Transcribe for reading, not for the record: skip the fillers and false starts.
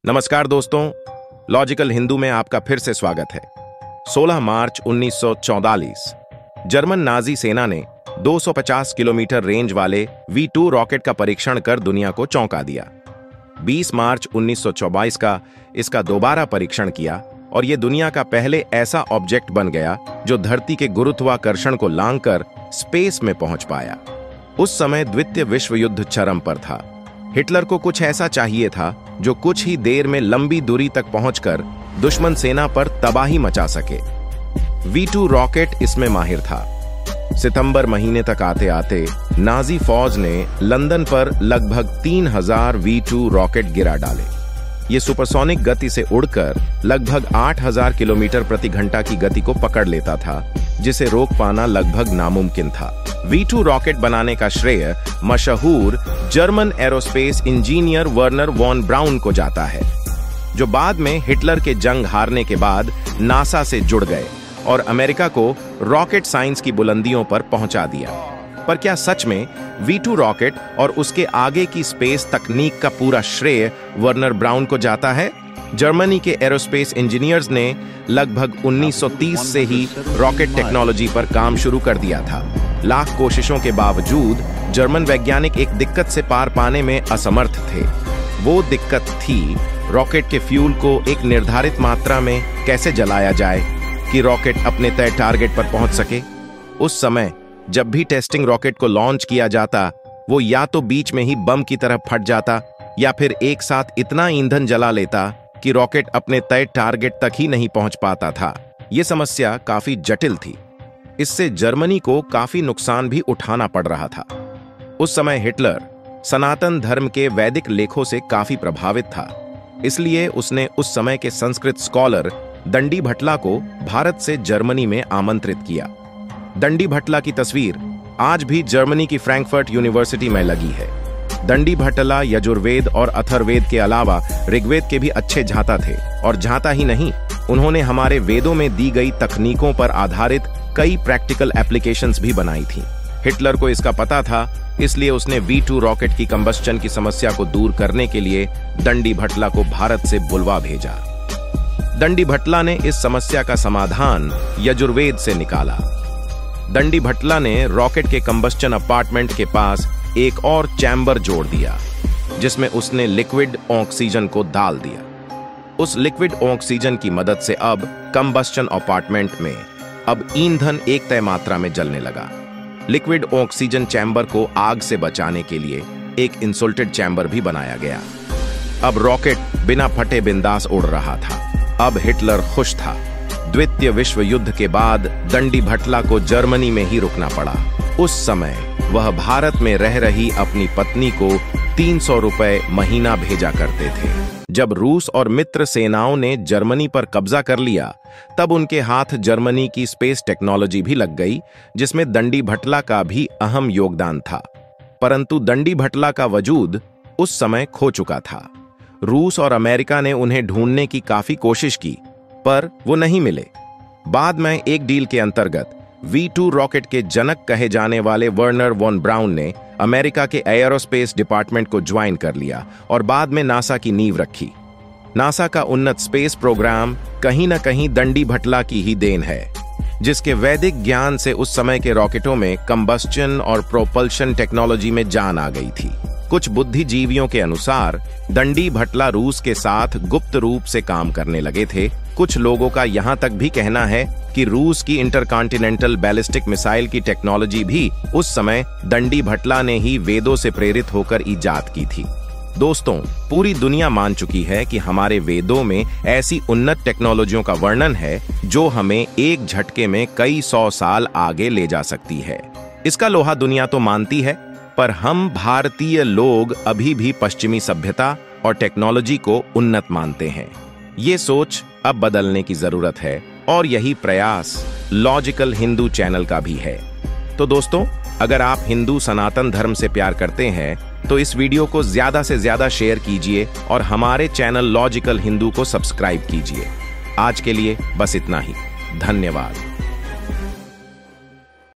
नमस्कार दोस्तों, लॉजिकल हिंदू में आपका फिर से स्वागत है। 16 मार्च 1944 जर्मन नाजी सेना ने 250 किलोमीटर रेंज वाले V2 रॉकेट का परीक्षण कर दुनिया को चौंका दिया। 20 मार्च 1924 का इसका दोबारा परीक्षण किया और यह दुनिया का पहले ऐसा ऑब्जेक्ट बन गया जो धरती के गुरुत्वाकर्षण को लांघकर स्पेस में पहुंच पाया। उस समय द्वितीय विश्व युद्ध चरम पर था। हिटलर को कुछ ऐसा चाहिए था जो कुछ ही देर में लंबी दूरी तक पहुंचकर दुश्मन सेना पर तबाही मचा सके। V2 रॉकेट इसमें माहिर था। सितंबर महीने तक आते आते नाजी फौज ने लंदन पर लगभग 3000 V2 रॉकेट गिरा डाले। ये सुपरसोनिक गति से उड़कर लगभग 8000 किलोमीटर प्रति घंटा की गति को पकड़ लेता था, जिसे रोक पाना लगभग नामुमकिन था। V2 रॉकेट बनाने का श्रेय मशहूर German aerospace engineer Wernher von Braun को जाता है, जो बाद में हिटलर के जंग हारने के बाद नासा से जुड़ गए और अमेरिका को रॉकेट साइंस की बुलंदियों पर पहुंचा दिया। पर क्या सच में V2 रॉकेट और उसके आगे की स्पेस तकनीक का पूरा श्रेय वर्नर ब्राउन को जाता है? जर्मनी के एरोस्पेस इंजीनियर्स ने लगभग 1930 से ही रॉकेट टेक्नोलॉजी पर काम शुरू कर दिया था। लाख कोशिशों के बावजूद जर्मन वैज्ञानिक एक दिक्कत से पार पाने में असमर्थ थे। वो दिक्कत थी रॉकेट के फ्यूल को एक निर्धारित मात्रा में कैसे जलाया जाए कि रॉकेट अपने तय टारगेट पर पहुंच सके। उस समय जब भी टेस्टिंग रॉकेट को लॉन्च किया जाता, वो या तो बीच में ही बम की तरह फट जाता या फिर एक साथ इतना ईंधन जला लेता कि रॉकेट अपने तय टारगेट तक ही नहीं पहुंच पाता था। ये समस्या काफी जटिल थी। इससे जर्मनी को काफी नुकसान भी उठाना पड़ रहा था। उस समय हिटलर सनातन धर्म के वैदिक लेखों से काफी प्रभावित था, इसलिए उसने उस समय के संस्कृत स्कॉलर दंडी भटला को भारत से जर्मनी में आमंत्रित किया। दंडी भटला की तस्वीर आज भी जर्मनी की फ्रैंकफर्ट यूनिवर्सिटी में लगी है। दंडी भटला यजुर्वेद और अथर्ववेद के अलावा ऋग्वेद के भी अच्छे झाता थे, और झाता ही नहीं, उन्होंने हमारे वेदों में दी गई तकनीकों पर आधारित कई प्रैक्टिकल एप्लीकेशंस भी बनाई थी। हिटलर को इसका पता था, इसलिए उसने V2 रॉकेट की कंबस्चन की समस्या को दूर करने के लिए दंडी भटला को भारत से बुलवा भेजा। दंडी भटला ने इस समस्या का समाधान यजुर्वेद से निकाला। दंडी भटला ने रॉकेट के कंबस्चन अपार्टमेंट के पास एक और चैम्बर जोड़ दिया, जिसमें उसने लिक्विड ऑक्सीजन को डाल दिया। उस लिक्विड ऑक्सीजन की मदद से अब कंबस्चन अपार्टमेंट में अब ईंधन एक तय मात्रा में जलने लगा। लिक्विड ऑक्सीजन चैम्बर को आग से बचाने के लिए एक इंसुलेटेड चैम्बर भी बनाया गया। अब रॉकेट बिना फटे बिंदास उड़ रहा था। अब हिटलर खुश था। द्वितीय विश्व युद्ध के बाद दंडी भटला को जर्मनी में ही रुकना पड़ा। उस समय वह भारत में रह रही अपनी पत्नी को 300 रुपए महीना भेजा करते थे। जब रूस और मित्र सेनाओं ने जर्मनी पर कब्जा कर लिया, तब उनके हाथ जर्मनी की स्पेस टेक्नोलॉजी भी लग गई, जिसमें दंडी भटला का भी अहम योगदान था। परंतु दंडी भटला का वजूद उस समय खो चुका था। रूस और अमेरिका ने उन्हें ढूंढने की काफी कोशिश की, पर वो नहीं मिले। बाद में एक डील के अंतर्गत V2 रॉकेट के जनक कहे जाने वाले वर्नर वॉन ब्राउन ने अमेरिका के एरोस्पेस डिपार्टमेंट को ज्वाइन कर लिया और बाद में नासा की नींव रखी। नासा का उन्नत स्पेस प्रोग्राम कहीं न कहीं दंडी भटला की ही देन है, जिसके वैदिक ज्ञान से उस समय के रॉकेटों में कंबस्चन और प्रोपल्शन टेक्नोलॉजी में जान आ गई थी। कुछ बुद्धिजीवियों के अनुसार दंडी भटला रूस के साथ गुप्त रूप से काम करने लगे थे। कुछ लोगों का यहां तक भी कहना है कि रूस की इंटरकॉन्टिनेंटल बैलिस्टिक मिसाइल की टेक्नोलॉजी भी उस समय दंडी भटला ने ही वेदों से प्रेरित होकर इजाद की थी। दोस्तों, पूरी दुनिया मान चुकी है कि हमारे वेदों में ऐसी उन्नत टेक्नोलॉजियों का वर्णन है जो हमें एक झटके में कई 100 साल आगे ले जा सकती है। इसका लोहा दुनिया तो मानती है, पर हम भारतीय लोग अभी भी पश्चिमी सभ्यता और टेक्नोलॉजी को उन्नत मानते हैं। ये सोच अब बदलने की जरूरत है, और यही प्रयास लॉजिकल हिंदू चैनल का भी है। तो दोस्तों, अगर आप हिंदू सनातन धर्म से प्यार करते हैं तो इस वीडियो को ज्यादा से ज्यादा शेयर कीजिए और हमारे चैनल लॉजिकल हिंदू को सब्सक्राइब कीजिए। आज के लिए बस इतना ही। धन्यवाद।